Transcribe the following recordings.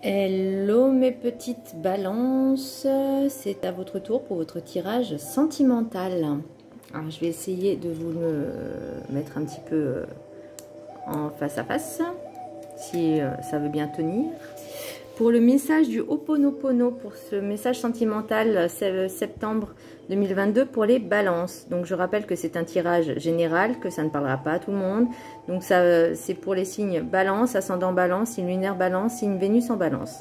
Hello mes petites balances, c'est à votre tour pour votre tirage sentimental. Alors je vais essayer de vous le mettre un petit peu en face à face, si ça veut bien tenir. Pour le message du Ho'oponopono, pour ce message sentimental septembre 2022 pour les balances. Donc je rappelle que c'est un tirage général, que ça ne parlera pas à tout le monde. Donc ça c'est pour les signes balance, ascendant balance, signe lunaire balance, signe Vénus en balance.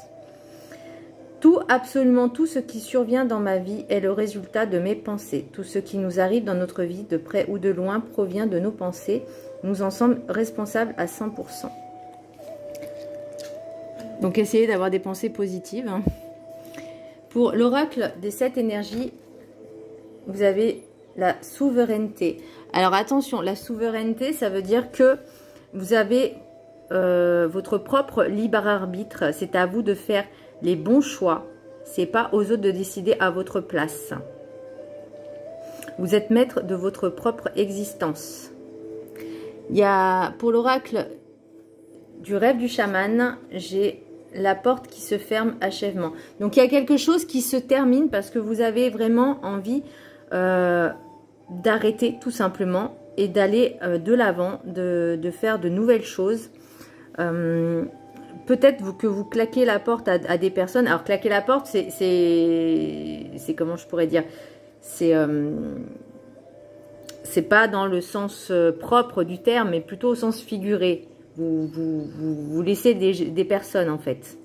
Tout, absolument tout ce qui survient dans ma vie est le résultat de mes pensées. Tout ce qui nous arrive dans notre vie, de près ou de loin, provient de nos pensées. Nous en sommes responsables à 100%. Donc essayez d'avoir des pensées positives. Pour l'oracle des 7 énergies, vous avez la souveraineté. Alors attention, la souveraineté, ça veut dire que vous avez votre propre libre arbitre. C'est à vous de faire les bons choix. C'est pas aux autres de décider à votre place. Vous êtes maître de votre propre existence. Il y a, pour l'oracle du rêve du chaman, j'ai la porte qui se ferme, achèvement. Donc il y a quelque chose qui se termine parce que vous avez vraiment envie d'arrêter tout simplement et d'aller de l'avant, de faire de nouvelles choses. Peut-être que vous claquez la porte à des personnes. Alors claquer la porte, c'est comment je pourrais dire, c'est pas dans le sens propre du terme, mais plutôt au sens figuré. Vous laissez des personnes en fait.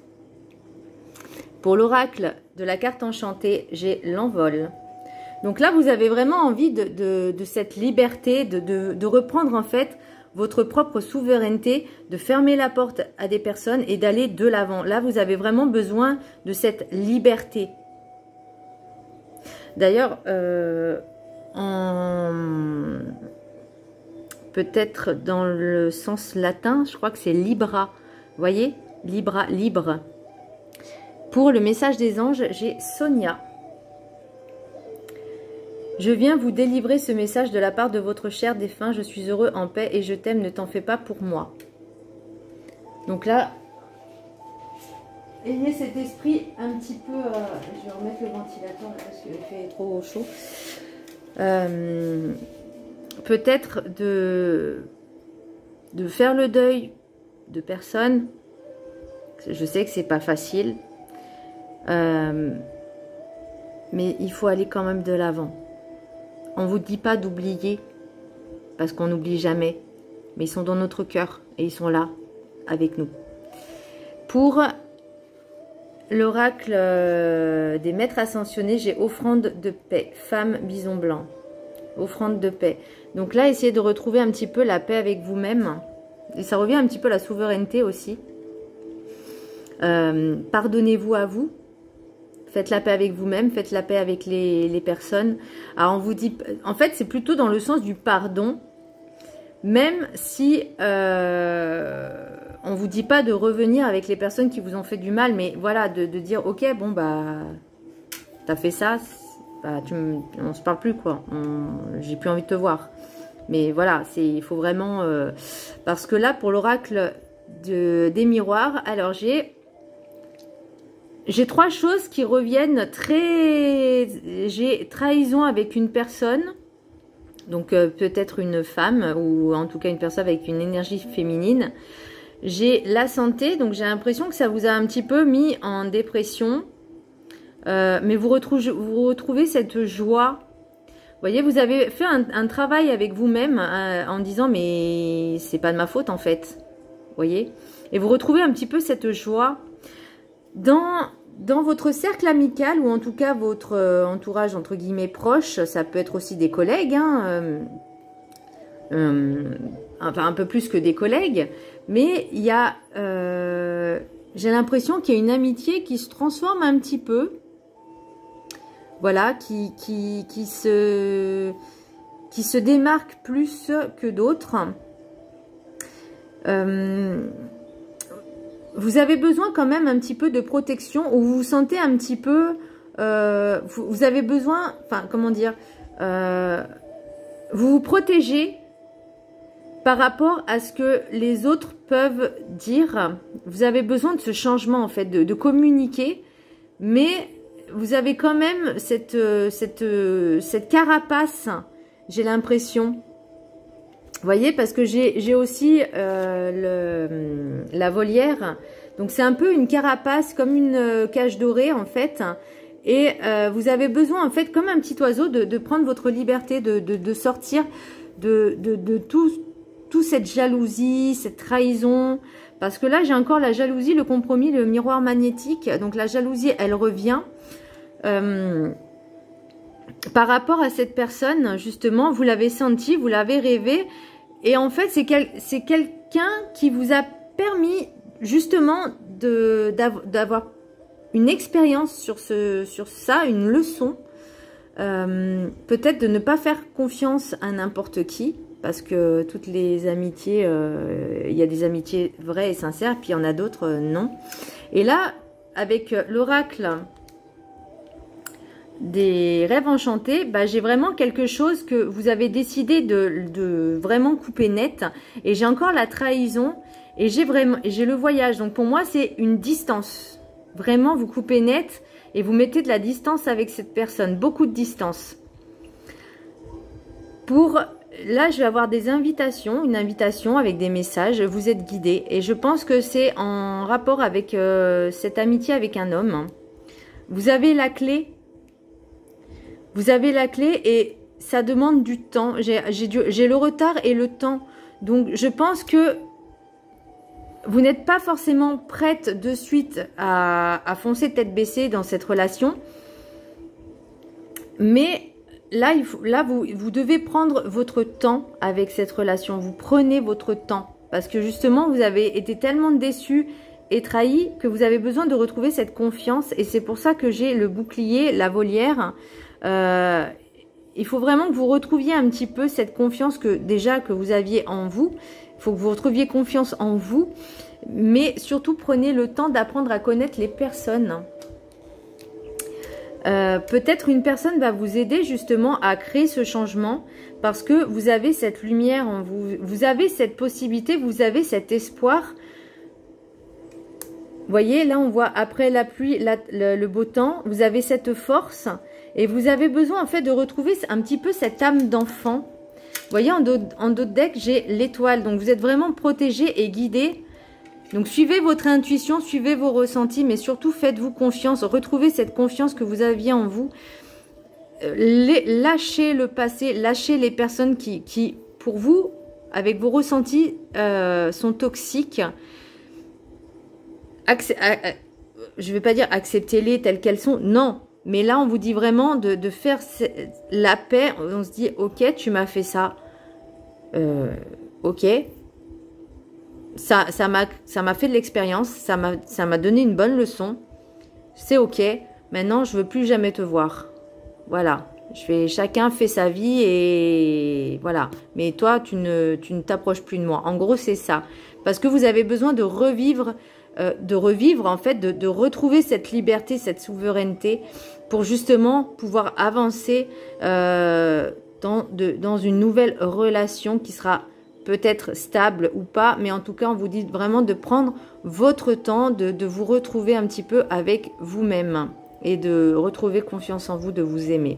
Pour l'oracle de la carte enchantée, j'ai l'envol. Donc là, vous avez vraiment envie de cette liberté, de reprendre en fait votre propre souveraineté, de fermer la porte à des personnes et d'aller de l'avant. Là, vous avez vraiment besoin de cette liberté. D'ailleurs, peut-être dans le sens latin, je crois que c'est libra. Vous voyez, libra, libre. Pour le message des anges, j'ai Sonia. Je viens vous délivrer ce message de la part de votre cher défunt. Je suis heureux, en paix et je t'aime, ne t'en fais pas pour moi. Donc là, ayez cet esprit un petit peu... je vais remettre le ventilateur là, parce qu'il fait trop chaud. Peut-être de faire le deuil de personnes. Je sais que c'est pas facile. Mais il faut aller quand même de l'avant. On ne vous dit pas d'oublier, parce qu'on n'oublie jamais. Mais ils sont dans notre cœur et ils sont là, avec nous. Pour l'oracle des maîtres ascensionnés, j'ai offrande de paix, femme bison blanc. Offrande de paix. Donc là, essayez de retrouver un petit peu la paix avec vous-même. Et ça revient un petit peu à la souveraineté aussi. Pardonnez-vous à vous. Faites la paix avec vous-même, faites la paix avec les personnes. Alors on vous dit, en fait c'est plutôt dans le sens du pardon, même si on vous dit pas de revenir avec les personnes qui vous ont fait du mal, mais voilà, de dire ok, bon bah t'as fait ça, bah, on se parle plus quoi, j'ai plus envie de te voir. Mais voilà, il faut vraiment, parce que là pour l'oracle des miroirs, alors j'ai 3 choses qui reviennent très... J'ai trahison avec une personne, donc peut-être une femme, ou en tout cas une personne avec une énergie féminine. J'ai la santé, donc j'ai l'impression que ça vous a un petit peu mis en dépression. Mais vous retrouvez cette joie. Vous voyez, vous avez fait un travail avec vous-même en disant, mais c'est pas de ma faute en fait. Vous voyez? Et vous retrouvez un petit peu cette joie. Dans votre cercle amical ou en tout cas votre entourage entre guillemets proche, ça peut être aussi des collègues, hein, enfin un peu plus que des collègues, mais il y a, j'ai l'impression qu'il y a une amitié qui se transforme un petit peu, voilà, qui se démarque plus que d'autres. Vous avez besoin quand même un petit peu de protection, ou vous vous sentez un petit peu... vous avez besoin... Enfin, comment dire, vous vous protégez par rapport à ce que les autres peuvent dire. Vous avez besoin de ce changement en fait, de communiquer, mais vous avez quand même cette carapace, j'ai l'impression. Vous voyez, parce que j'ai aussi la volière. Donc c'est un peu une carapace, comme une cage dorée en fait. Et vous avez besoin en fait, comme un petit oiseau, de prendre votre liberté, de sortir de toute cette jalousie, cette trahison. Parce que là, j'ai encore la jalousie, le compromis, le miroir magnétique. Donc la jalousie, elle revient. Par rapport à cette personne, justement, vous l'avez senti, vous l'avez rêvé. Et en fait, c'est quelqu'un qui vous a permis, justement, d'avoir une expérience sur ça, une leçon. Peut-être de ne pas faire confiance à n'importe qui. Parce que toutes les amitiés, il y a des amitiés vraies et sincères, puis il y en a d'autres, non. Et là, avec l'oracle des rêves enchantés, bah, j'ai vraiment quelque chose que vous avez décidé de vraiment couper net. Et j'ai encore la trahison et j'ai le voyage. Donc pour moi, c'est une distance. Vraiment, vous coupez net et vous mettez de la distance avec cette personne. Beaucoup de distance. Là, je vais avoir des invitations, une invitation avec des messages. Vous êtes guidé et je pense que c'est en rapport avec cette amitié avec un homme. Vous avez la clé. Vous avez la clé et ça demande du temps. J'ai le retard et le temps. Donc, je pense que vous n'êtes pas forcément prête de suite à foncer tête baissée dans cette relation. Mais là, vous devez prendre votre temps avec cette relation. Vous prenez votre temps. Parce que justement, vous avez été tellement déçus et trahis que vous avez besoin de retrouver cette confiance. Et c'est pour ça que j'ai le bouclier, la volière. Il faut vraiment que vous retrouviez un petit peu cette confiance que vous aviez en vous. Il faut que vous retrouviez confiance en vous. Mais surtout, prenez le temps d'apprendre à connaître les personnes. Peut-être une personne va vous aider justement à créer ce changement parce que vous avez cette lumière en vous. Vous avez cette possibilité, vous avez cet espoir. Vous voyez, là on voit après la pluie, le beau temps, vous avez cette force et vous avez besoin en fait de retrouver un petit peu cette âme d'enfant. Vous voyez, en dos de deck, j'ai l'étoile. Donc vous êtes vraiment protégé et guidé. Donc suivez votre intuition, suivez vos ressentis, mais surtout faites-vous confiance. Retrouvez cette confiance que vous aviez en vous. Lâchez le passé, lâchez les personnes qui pour vous, avec vos ressentis, sont toxiques. Je ne vais pas dire acceptez-les telles qu'elles sont, non. Mais là, on vous dit vraiment de faire la paix. On se dit, ok, tu m'as fait ça. Ok. Ça m'a fait de l'expérience. Ça m'a donné une bonne leçon. C'est ok. Maintenant, je ne veux plus jamais te voir. Voilà. Chacun fait sa vie et voilà. Mais toi, tu ne t'approches plus de moi. En gros, c'est ça. Parce que vous avez besoin de revivre en fait, de retrouver cette liberté, cette souveraineté pour justement pouvoir avancer dans une nouvelle relation qui sera peut-être stable ou pas, mais en tout cas, on vous dit vraiment de prendre votre temps, de vous retrouver un petit peu avec vous-même et de retrouver confiance en vous, de vous aimer.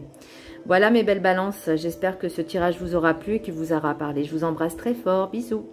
Voilà mes belles balances, j'espère que ce tirage vous aura plu et qu'il vous aura parlé. Je vous embrasse très fort, bisous.